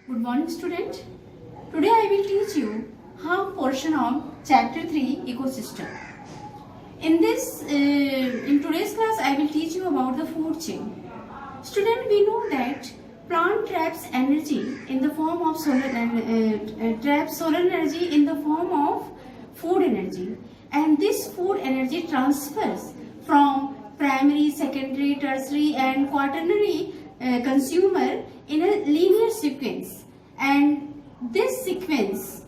Good morning, student. Today I will teach you half portion of chapter 3 ecosystem. In today's class I will teach you about the food chain. Student, we know that plant traps energy in the form of traps solar energy in the form of food energy, and this food energy transfers from primary, secondary, tertiary and quaternary consumer in a linear sequence, and this sequence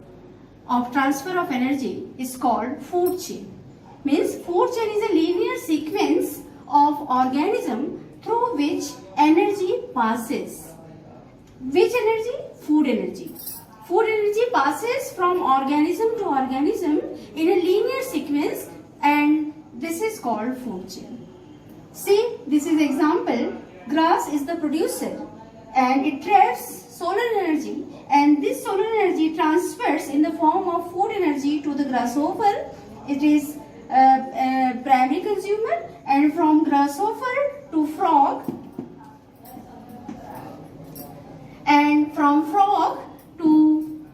of transfer of energy is called food chain. Means food chain is a linear sequence of organism through which energy passes. Which energy? Food energy. Food energy passes from organism to organism in a linear sequence, and this is called food chain. See, this is example. Grass is the producer and it traps solar energy, and this solar energy transfers in the form of food energy to the grasshopper. It is a primary consumer, and from grasshopper to frog, and from frog to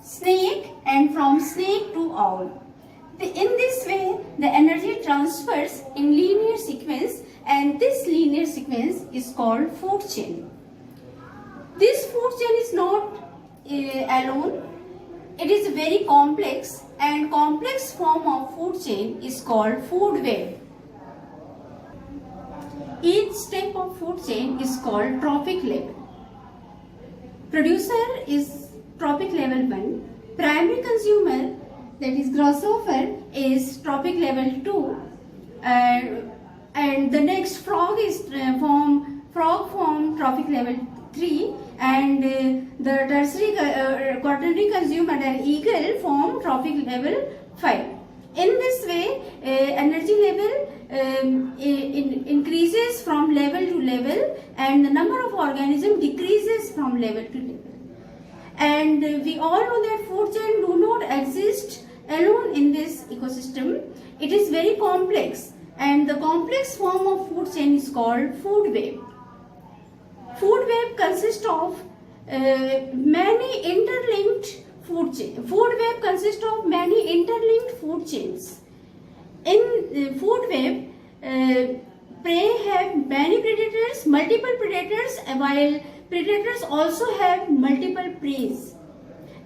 snake, and from snake to owl. In this way, the energy transfers in linear sequence, and this linear sequence is called food chain. This food chain is not alone. It is very complex, and complex form of food chain is called food web. Each step of food chain is called trophic level. Producer is trophic level 1. Primary consumer, that is grasshopper, is trophic level 2. And the next frog is frog form trophic level 3, and the tertiary quaternary consumer and eagle form trophic level 5. In this way, energy level increases from level to level, and the number of organisms decreases from level to level. And we all know that food chain do not exist alone in this ecosystem. It is very complex, and the complex form of food chain is called food web. Food web consists of many interlinked food chains. Food web consists of many interlinked food chains. In food web, prey have many predators, multiple predators, while predators also have multiple preys.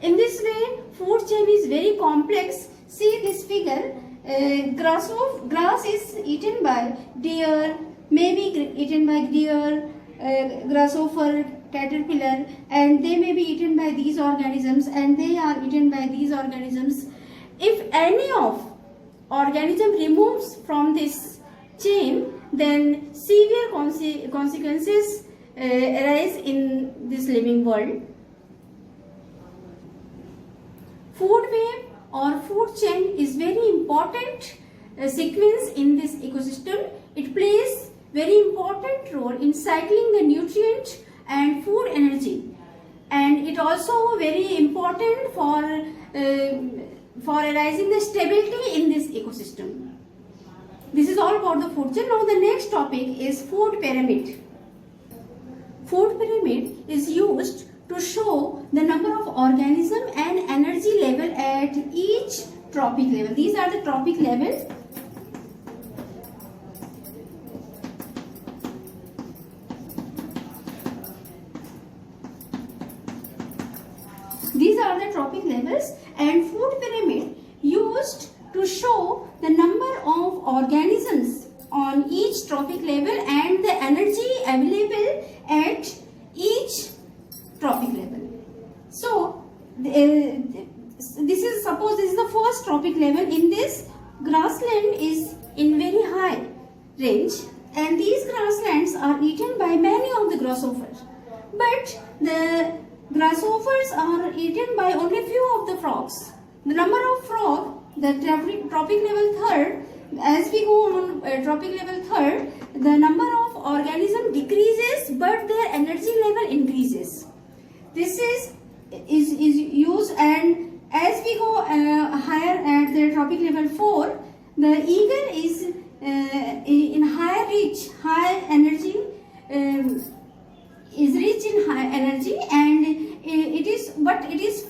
In this way, food chain is very complex. See this figure. Grass is eaten by deer, may be eaten by deer, grasshopper, caterpillar, and they may be eaten by these organisms, and they are eaten by these organisms. If any of organism removes from this chain, then severe consequences arise in this living world. Food web or food chain is very important sequence in this ecosystem. It plays very important role in cycling the nutrient and food energy, and it also very important for arising the stability in this ecosystem. This is all about the food chain. Now the next topic is food pyramid. Food pyramid is used to show the number of organism and energy level at each trophic level. These are the trophic levels. These are the trophic levels, and food pyramid used to show the number of organisms on each trophic level and the energy available at each trophic level. So this is, suppose this is the first trophic level. In this, grassland is in very high range, and these grasslands are eaten by many of the grasshoppers, but the grasshoppers are eaten by only few of the frogs. The number of frog, the trophic level 3rd, as we go on trophic level 3rd, the number of organism decreases, but their energy level increases. This is used, and as we go higher at the trophic level 4, the eagle is in high energy, is rich in high energy, and it is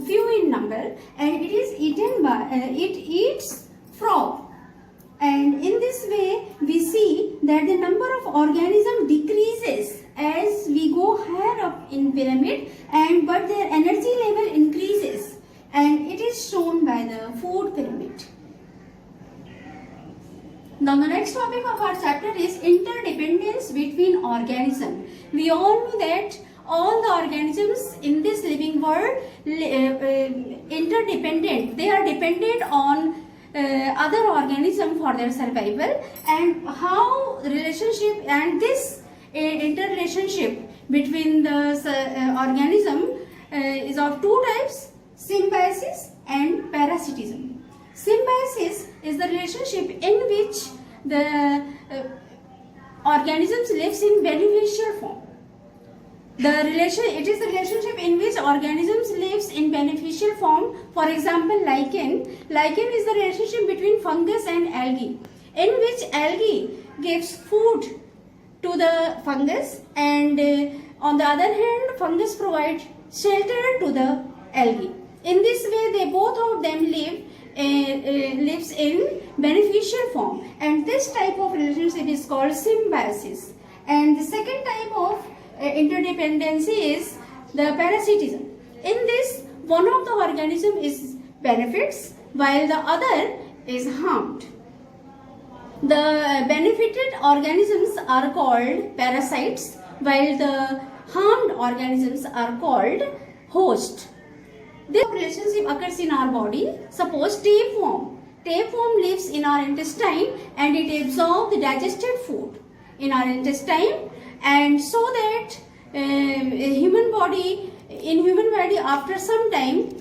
few in number, and it is eaten by it eats frog. And in this way we see that the number of organism decreases as we go higher up in pyramid, and but their energy level increases, and it is shown by the food pyramid. Now the next topic of our chapter is interdependence between organisms. We all know that all the organisms in this living world interdependent. They are dependent on other organism for their survival, and how relationship and this interrelationship between the organism is of two types: symbiosis and parasitism. Symbiosis is the relationship in which the organisms lives in beneficial form. It is the relationship in which organisms lives in beneficial form. For example, lichen. Lichen is the relationship between fungus and algae, in which algae gives food to the fungus, and on the other hand, fungus provides shelter to the algae. In this way, they both of them lives in beneficial form, and this type of relationship is called symbiosis. And the second type of interdependency is the parasitism. In this, one of the organism is benefits while the other is harmed. The benefited organisms are called parasites, while the harmed organisms are called host. This relationship occurs in our body. Suppose tapeworm. Tapeworm lives in our intestine, and it absorbs the digested food in our intestine, and so that in human body after some time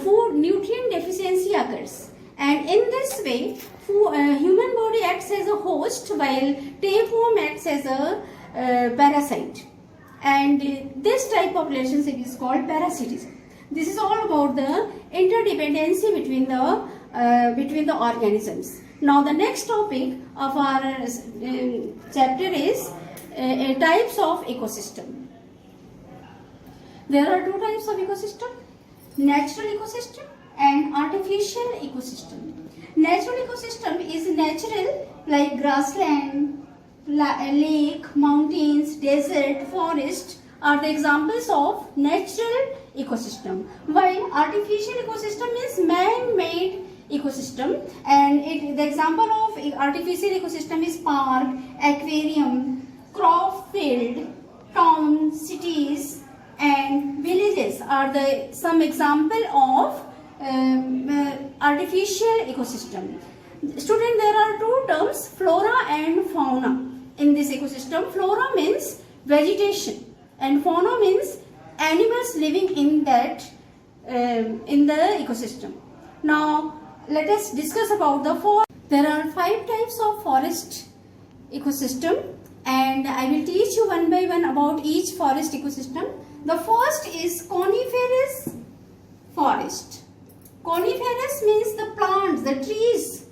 food nutrient deficiency occurs, and in this way human body acts as a host while tapeworm acts as a parasite, and this type of relationship is called parasitism. This is all about the interdependency between the organisms. Now the next topic of our chapter is types of ecosystem. There are two types of ecosystem: natural ecosystem and artificial ecosystem. Natural ecosystem is natural, like grassland, lake, mountains, desert, forest are the examples of natural ecosystem, while artificial ecosystem is man-made ecosystem, and the example of artificial ecosystem is park, aquarium, crop field, town, cities and villages are some example of artificial ecosystem. Student, there are two terms, flora and fauna, in this ecosystem. Flora means vegetation and fauna means animals living in that in the ecosystem. Now let us discuss about the forest. There are 5 types of forest ecosystem, and I will teach you one by one about each forest ecosystem. The first is coniferous forest. Coniferous means the plants, the trees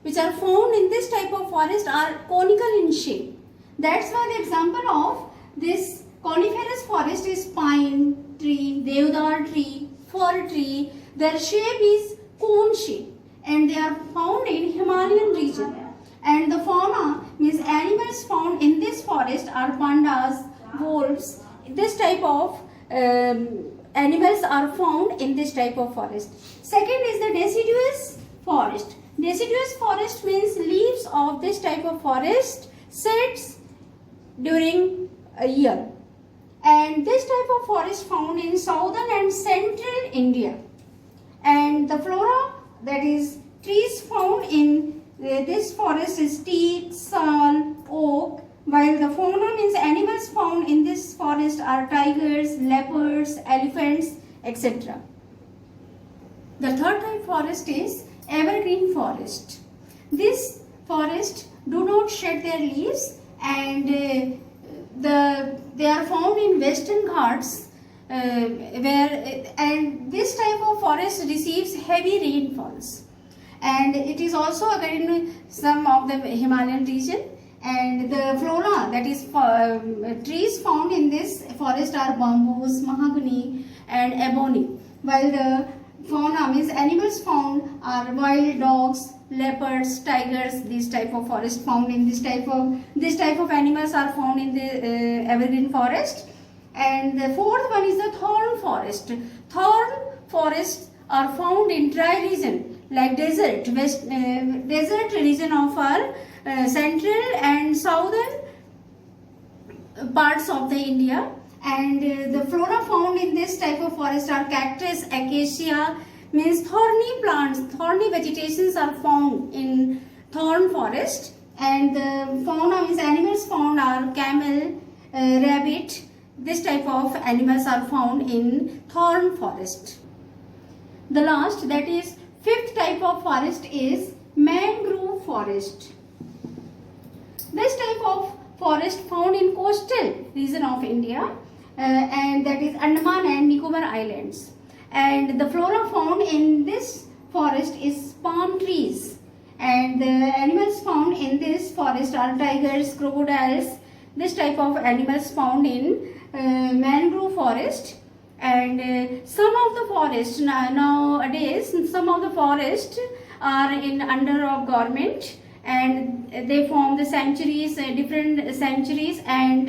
which are found in this type of forest are conical in shape. That's why the example of this coniferous forest is pine tree, deodar tree, fir tree. Their shape is cone shape, and they are found in Himalayan region. And the fauna means animals found in this forest are pandas, wolves. This type of animals are found in this type of forest. Second is the deciduous forest. Deciduous forest means leaves of this type of forest sets during a year, and this type of forest found in southern and central India. And the flora, that is trees found in this forest is teak, sal, oak, while the fauna means animals found in this forest are tigers, leopards, elephants, etc. The third type forest is evergreen forest. This forest do not shed their leaves, and they are found in Western Ghats, and this type of forest receives heavy rainfalls, and it is also occurring in some of the Himalayan region. And the flora, that is trees found in this forest are bamboos, mahogany and ebony, while the fauna means animals found are wild dogs, leopards, tigers. This type of forest found in this type of animals are found in the evergreen forest. And the fourth one is the thorn forest. Thorn forests are found in dry region like desert region of our central and southern parts of the India. And the flora found in this type of forest are cactus, acacia, means thorny plants, thorny vegetations are found in thorn forest. And the fauna means animals found are camel, rabbit. This type of animals are found in thorn forest. The last, that is fifth type of forest, is mangrove forest. This type of forest found in coastal region of India, and that is Andaman and Nicobar Islands. And the flora found in this forest is palm trees. And the animals found in this forest are tigers, crocodiles. This type of animals found in mangrove forest. And some of the forests nowadays, some of the forests are in under of government, and they form the sanctuaries, different sanctuaries and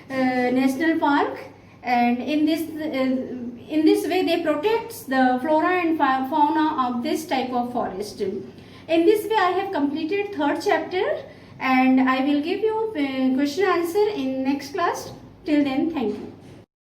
national park. And in this way they protect the flora and fauna of this type of forest. In this way I have completed third chapter, and I will give you question answer in next class. Till then, thank you.